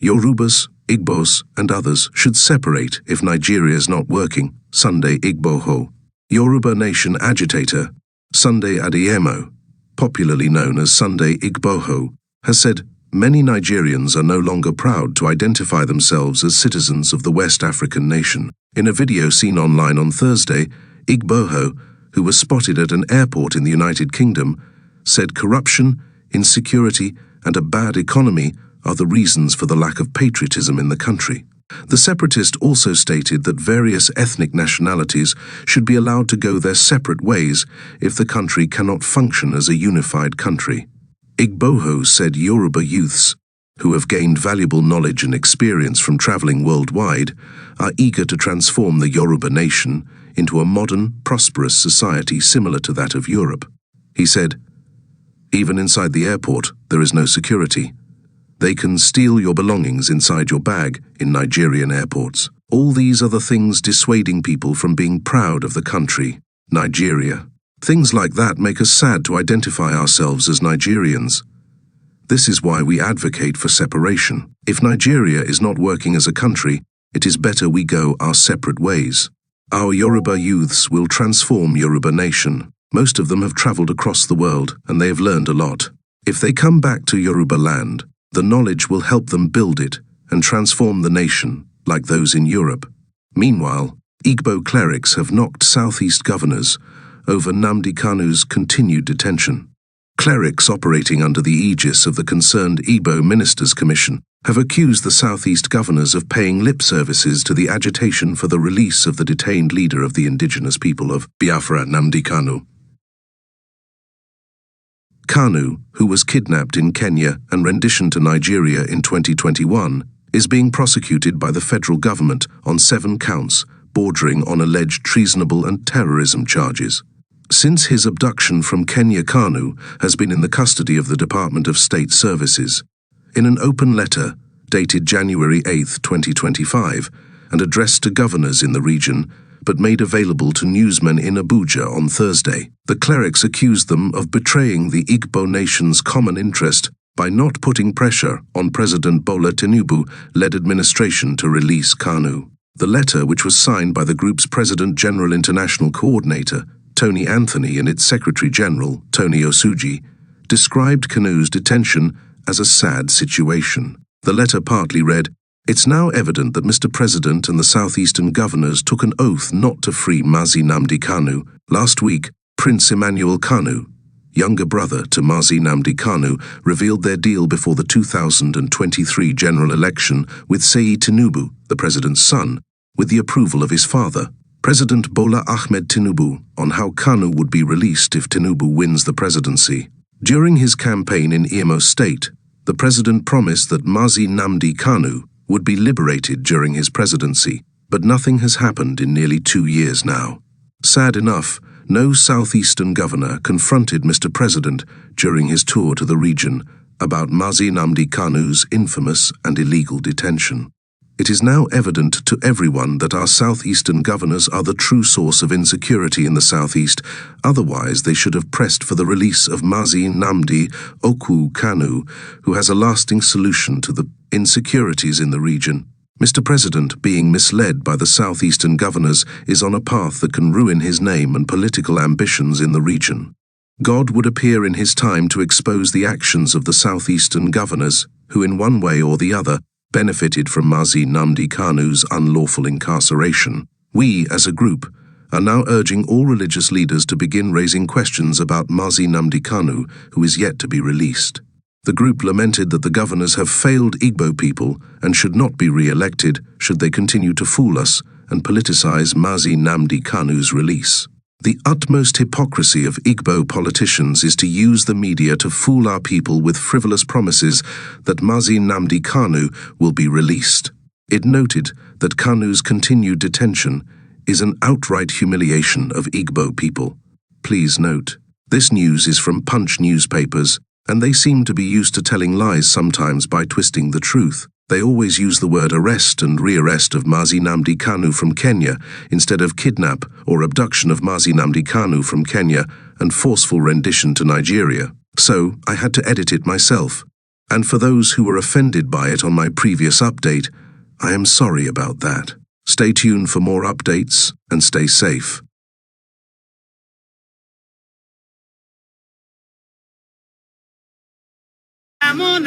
Yorubas, Igbos, and others should separate if Nigeria is not working. Sunday Igboho. Yoruba Nation agitator Sunday Adeyemo, popularly known as Sunday Igboho, has said many Nigerians are no longer proud to identify themselves as citizens of the West African nation. In a video seen online on Thursday, Igboho, who was spotted at an airport in the United Kingdom, said corruption, insecurity, and a bad economy are the reasons for the lack of patriotism in the country. The separatist also stated that various ethnic nationalities should be allowed to go their separate ways if the country cannot function as a unified country. Igboho said Yoruba youths, who have gained valuable knowledge and experience from traveling worldwide, are eager to transform the Yoruba nation into a modern, prosperous society similar to that of Europe. He said, "Even inside the airport, there is no security. They can steal your belongings inside your bag in Nigerian airports. All these are the things dissuading people from being proud of the country, Nigeria. Things like that make us sad to identify ourselves as Nigerians. This is why we advocate for separation. If Nigeria is not working as a country, it is better we go our separate ways. Our Yoruba youths will transform Yoruba nation. Most of them have traveled across the world and they have learned a lot. If they come back to Yoruba land, the knowledge will help them build it and transform the nation, like those in Europe." Meanwhile, Igbo clerics have knocked Southeast governors over Nnamdi Kanu's continued detention. Clerics operating under the aegis of the concerned Igbo Ministers' Commission have accused the Southeast governors of paying lip services to the agitation for the release of the detained leader of the indigenous people of Biafra, Nnamdi Kanu. Kanu, who was kidnapped in Kenya and renditioned to Nigeria in 2021, is being prosecuted by the federal government on 7 counts bordering on alleged treasonable and terrorism charges. Since his abduction from Kenya, Kanu has been in the custody of the Department of State Services. In an open letter dated January 8, 2025, and addressed to governors in the region, but made available to newsmen in Abuja on Thursday, the clerics accused them of betraying the Igbo nation's common interest by not putting pressure on President Bola Tinubu-led administration to release Kanu. The letter, which was signed by the group's President General International Coordinator, Tony Anthony, and its Secretary General, Tony Osuji, described Kanu's detention as a sad situation. The letter partly read, "It's now evident that Mr. President and the Southeastern governors took an oath not to free Mazi Nnamdi Kanu. Last week, Prince Emmanuel Kanu, younger brother to Mazi Nnamdi Kanu, revealed their deal before the 2023 general election with Seyi Tinubu, the president's son, with the approval of his father, President Bola Ahmed Tinubu, on how Kanu would be released if Tinubu wins the presidency. During his campaign in Imo State, the president promised that Mazi Nnamdi Kanu would be liberated during his presidency, but nothing has happened in nearly 2 years now. Sad enough, no Southeastern governor confronted Mr. President during his tour to the region about Mazi Nnamdi Kanu's infamous and illegal detention. It is now evident to everyone that our Southeastern governors are the true source of insecurity in the Southeast, otherwise they should have pressed for the release of Mazi Nnamdi Okwu Kanu, who has a lasting solution to the insecurities in the region. Mr. President, being misled by the Southeastern governors, is on a path that can ruin his name and political ambitions in the region. God would appear in his time to expose the actions of the Southeastern governors, who in one way or the other benefited from Mazi Nnamdi Kanu's unlawful incarceration. We, as a group, are now urging all religious leaders to begin raising questions about Mazi Nnamdi Kanu, who is yet to be released. The group lamented that the governors have failed Igbo people and should not be re-elected should they continue to fool us and politicize Mazi Nnamdi Kanu's release. The utmost hypocrisy of Igbo politicians is to use the media to fool our people with frivolous promises that Mazi Nnamdi Kanu will be released. It noted that Kanu's continued detention is an outright humiliation of Igbo people. Please note, this news is from Punch newspapers, and they seem to be used to telling lies sometimes by twisting the truth. They always use the word arrest and rearrest of Mazi Nnamdi Kanu from Kenya instead of kidnap or abduction of Mazi Nnamdi Kanu from Kenya and forceful rendition to Nigeria. So I had to edit it myself. And for those who were offended by it on my previous update, I am sorry about that. Stay tuned for more updates and stay safe. Come on,